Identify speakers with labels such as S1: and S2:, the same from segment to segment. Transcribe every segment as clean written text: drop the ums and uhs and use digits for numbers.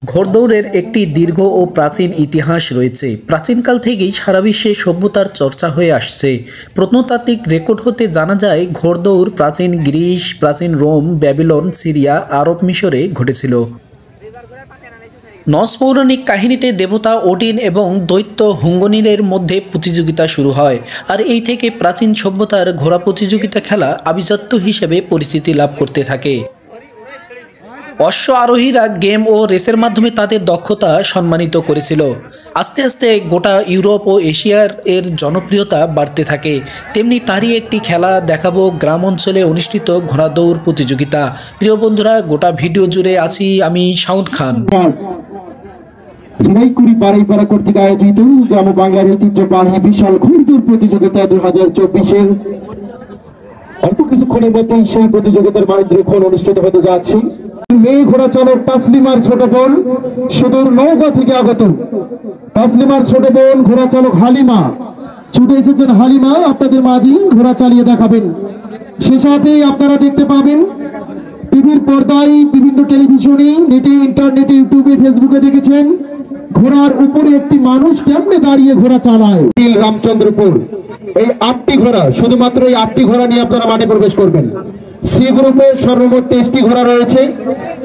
S1: ঘোড়দৌড়ের একটি দীর্ঘ ও প্রাচীন ইতিহাস রয়েছে। প্রাচীনকাল থেকেই সারা বিশ্বে সভ্যতার চর্চা হয়ে আসছে। প্রত্নতাত্ত্বিক রেকর্ড হতে জানা যায় ঘোড়দৌড় প্রাচীন গ্রিস, প্রাচীন রোম, ব্যাবিলন, সিরিয়া, আরব মিশরে ঘটেছিল। নর্স পৌরাণিক কাহিনীতে দেবতা ওডিন এবং দৈত্য হুঙ্গনিরের মধ্যে প্রতিযোগিতা শুরু হয়, আর এই থেকে প্রাচীন সভ্যতার ঘোড়া প্রতিযোগিতা খেলা আভিজাত্য হিসেবে পরিচিতি লাভ করতে থাকে। অশ্ব আরোহীরা গেম ও রেসের মাধ্যমে তাদের দক্ষতা সম্মানিত করেছিল। আস্তে আস্তে গোটা ইউরোপ ও এশিয়ার এর জনপ্রিয়তা বাড়তে থাকে। তেমনি তারই একটি খেলা দেখাবো গ্রাম অঞ্চলে অনুষ্ঠিত ঘোড়া দৌড় প্রতিযোগিতা। প্রিয় বন্ধুরা, গোটা ভিডিও জুড়ে আছি আমি শাওন খান।
S2: ঝিনাইকুড়ি বাড়াইপাড়া কর্তৃক আয়োজিত গ্রাম বাংলার ঐতিহ্যবাহী বিশাল ঘোড়দৌড় প্রতিযোগিতা 2024-এর অল্প কিছুক্ষণের মধ্যেই সেই প্রতিযোগিতার মাইদ্রক্ষণ অনুষ্ঠিত হতে যাচ্ছে। মেয়ে ঘোড়া চালক তাসলিমার ছোট বোন সুদূর নওগাঁ থেকে আগত। তাসলিমার ছোট বোন ঘোড়া চালক হালিমা ছুটে এসেছেন। হালিমা আপনাদের মাঝেই ঘোড়া চালিয়ে দেখাবেন। সে সাথে আপনারা দেখতে পাবেন টিভির পর্দায়, বিভিন্ন টেলিভিশনে, নেটে, ইন্টারনেটে, ইউটিউবে, ফেসবুকে দেখেছেন ঘোড়ার উপরে একটি মানুষ কেমনে দাঁড়িয়ে ঘোড়া চালায়। রামচন্দ্রপুর এই 8টি ঘোড়া, শুধুমাত্র এই 8টি ঘোড়া নিয়ে আপনারা মাঠে প্রবেশ করবেন। সি গ্রুপের সর্বমোট 23টি ঘোড়া রয়েছে।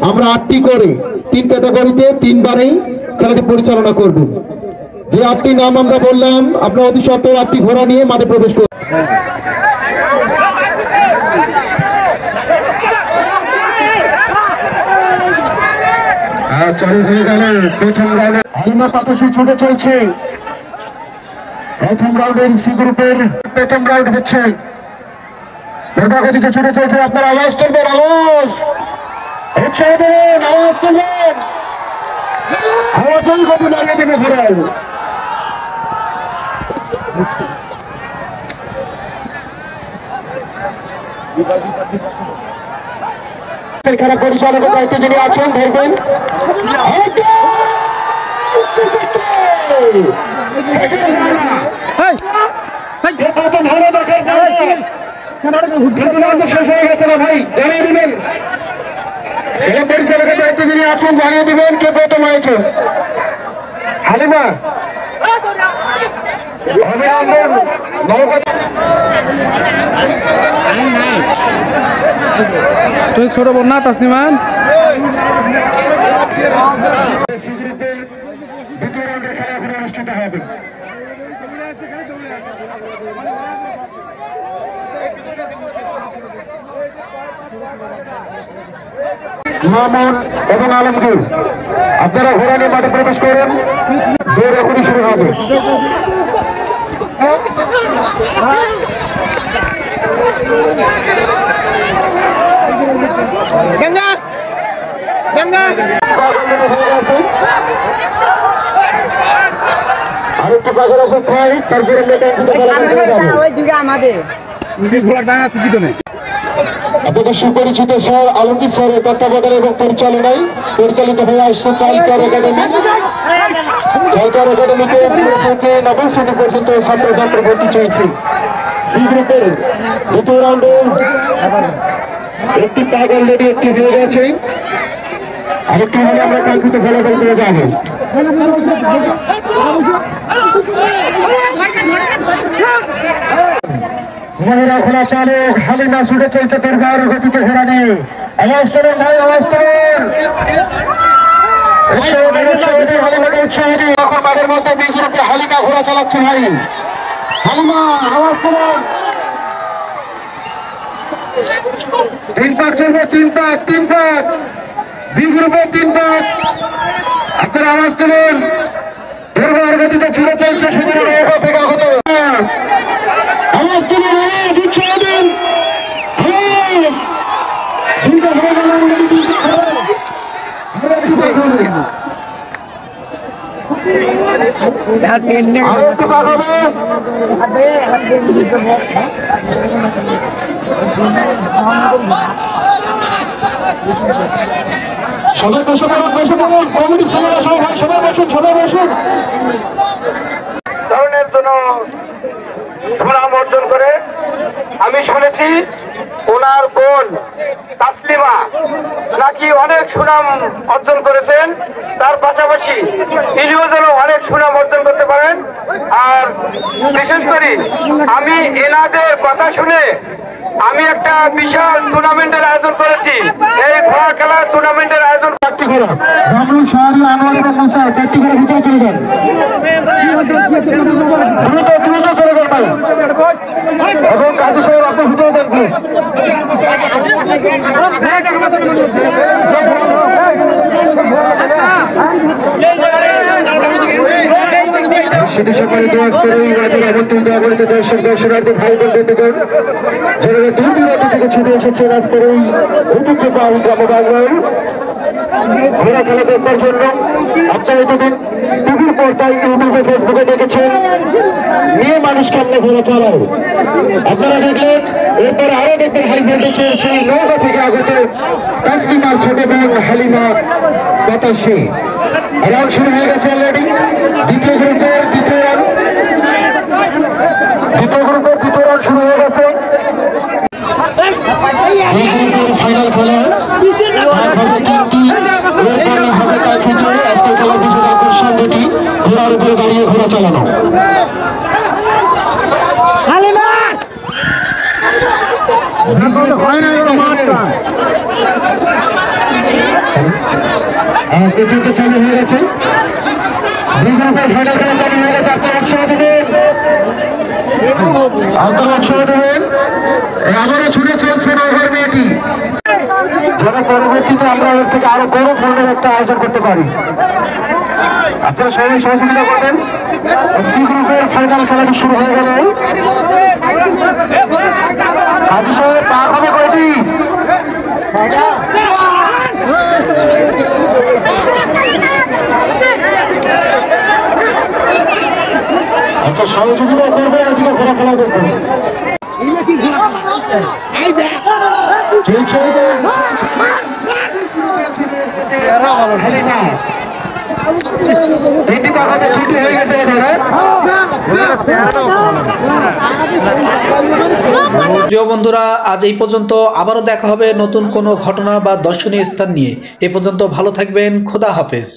S2: আমরা 8টি করে 3 ক্যাটাগরিতে 3 বারেই খেলাটি পরিচালনা করব। যে 8টি নাম আমরা বললাম, আপনারা অতি সত্বর 8টি ঘোড়া নিয়ে মাঠে প্রবেশ করবেন। হালিমা পাতসি ছুটে চলছে। প্রথম রাউন্ডের সি গ্রুপের প্রথম রাউন্ড হচ্ছে। গতিতে ছুটে চলছে। আপনার আওয়াজ করবেন, আওয়াজ উৎসাহ দেবেন, আওয়াজ করবেন, আওয়াজই গতি লাগিয়ে দেবে ঘোড়ায়। খেলা পরিচালকের দায়িত্বে যিনি আছেন ধরবেন। শেষ হয়ে গেছে না ভাই, জানিয়ে দিবেন। খেলা পরিচালকের দায়িত্বে যিনি আছেন জানিয়ে দিবেন কে প্রথম হয়েছে। হালিমা অভিনন্দন।
S3: তুই ছোট বোন না তাসলিমান?
S2: দ্বিতীয় রাউন্ডের খেলা এখন অনুষ্ঠিত হবে। মামুন এবং আলমগীর আপনারা ঘোড়া নিয়ে মাঠে প্রবেশ করেন। দৌড় এখনই শুরু হবে। আরেকটু পাখের অপেক্ষা হয়, তারপরে আমাদের আপনাদের সুপরিচিত স্যার আলমগীর স্যারের তত্ত্বাবধানে এবং পরিচালনায় পরিচালিত হয়ে আসছে চাইল্ড একাডেমি। চাইল্ড একাডেমিতে নবম শ্রেণী পর্যন্ত ছাত্রছাত্র ভর্তি চলছে। বি গ্রুপের দ্বিতীয় রাউন্ডে একটি পাগ অলরেডি একটি হয়ে গেছে। আরেকটি হলে আমরা কাঙ্ক্ষিত ফলাফল করে যাবো। মহিলা খোলা চালক হালিমা ছুটে চলতে দুর্বার গতিতে ঘোড়া নিয়ে। আওয়াজ করেন ভাই, আওয়াজ করেন। এখন মাঠের মধ্যে বি গ্রুপে হালিমা ঘোড়া চালাচ্ছে ভাই। হালিমা আওয়াজ করেন। 3 পাক চলবে, 3 পাক, 3 পাক। বি গ্রুপে 3 পাক। আপনারা আওয়াজ করেন। দুর্বার গতিতে ছুটে চলছে সুদূর নৌকা থেকে আগত। আওয়াজ তুলেন, আওয়াজ উৎসাহ দিন। আওয়াজ সবাই বসে পড়ুন, বসে পড়ুন। কমিটির ছেলেরা সবাই সবাই বসুন, সবাই বসুন। ধরনের জন্য সুনাম অর্জন করে আমি শুনেছি ওনার বোন তাসলিমা
S4: নাকি অনেক সুনাম অর্জন করেছেন, তার পাশাপাশি ইনিও যেন অনেক সুনাম অর্জন করতে পারেন। আর বিশেষ করে আমি এনাদের কথা শুনে আমি একটা বিশাল টুর্নামেন্টের আয়োজন করেছি। এই ঘোড়া খেলার টুর্নামেন্টের আয়োজন
S2: চারটি ঘোড়া জামরুল শহরে আনোয়ার এবং মুসা চারটি ঘোড়া ভিতরে চলে যান, দ্রুত দ্রুত চলে যান ভাই, এবং কাজী সাহেব আপনি ভিতরে যান প্লিজ। সেটি সকালে দোয়াজ করে রাতের আমন্ত্রিত অবহিত দর্শক দর্শনার্থী ভাই বোন বন্ধুগণ, যারা দূর দূরান্ত থেকে ছুটে এসেছেন আজকের এই ঐতিহ্যবাহী গ্রাম বাংলায় ঘোড়া খেলা দেখবার জন্য। আপনারা এতদিন টিভির পর্দায় ইউটিউবে ফেসবুকে দেখেছেন মেয়ে মানুষ কেমনে ঘোড়া চালায়, আপনারা দেখলেন। এরপরে আরো দেখবেন হাই ভোল্টেজের সেই নৌকা থেকে আগত তাসলিমার ছোট বোন হালিমা বাতাসে রান শুরু হয়ে গেছে অলরেডি। দ্বিতীয় গ্রুপের দ্বিতীয় রান শুরু হয়ে গেছে। এই গ্রুপের ফাইনাল খেলা আজকে খেলার বিশেষ আকর্ষণ দুটি ঘোড়ার উপরে দাঁড়িয়ে ঘোড়া চালানো। প্রতিযোগিতা চালু হয়ে গেছে, দুই গ্রুপের ফাইনাল খেলা চালু হয়ে গেছে। আপনারা উৎসাহ দেবেন, আবারও ছুটে চলছে নৌকার মেয়েটি, যেন পরবর্তীতে আমরা এর থেকে আরো বড় ধরনের একটা আয়োজন করতে পারি। আপনারা সবাই সহযোগিতা করবেন। সি গ্রুপের ফাইনাল খেলাটি শুরু হয়ে গেল। কাজী সাহেব পার হবে কয়টি? আচ্ছা, সহযোগিতা করবে, এদিকে ঘোরা খেলা দেখবেন।
S1: প্রিয় বন্ধুরা, আজ এই পর্যন্ত। আবারও দেখা হবে নতুন কোনো ঘটনা বা দর্শনীয় স্থান নিয়ে। এ পর্যন্ত ভালো থাকবেন। খোদা হাফেজ।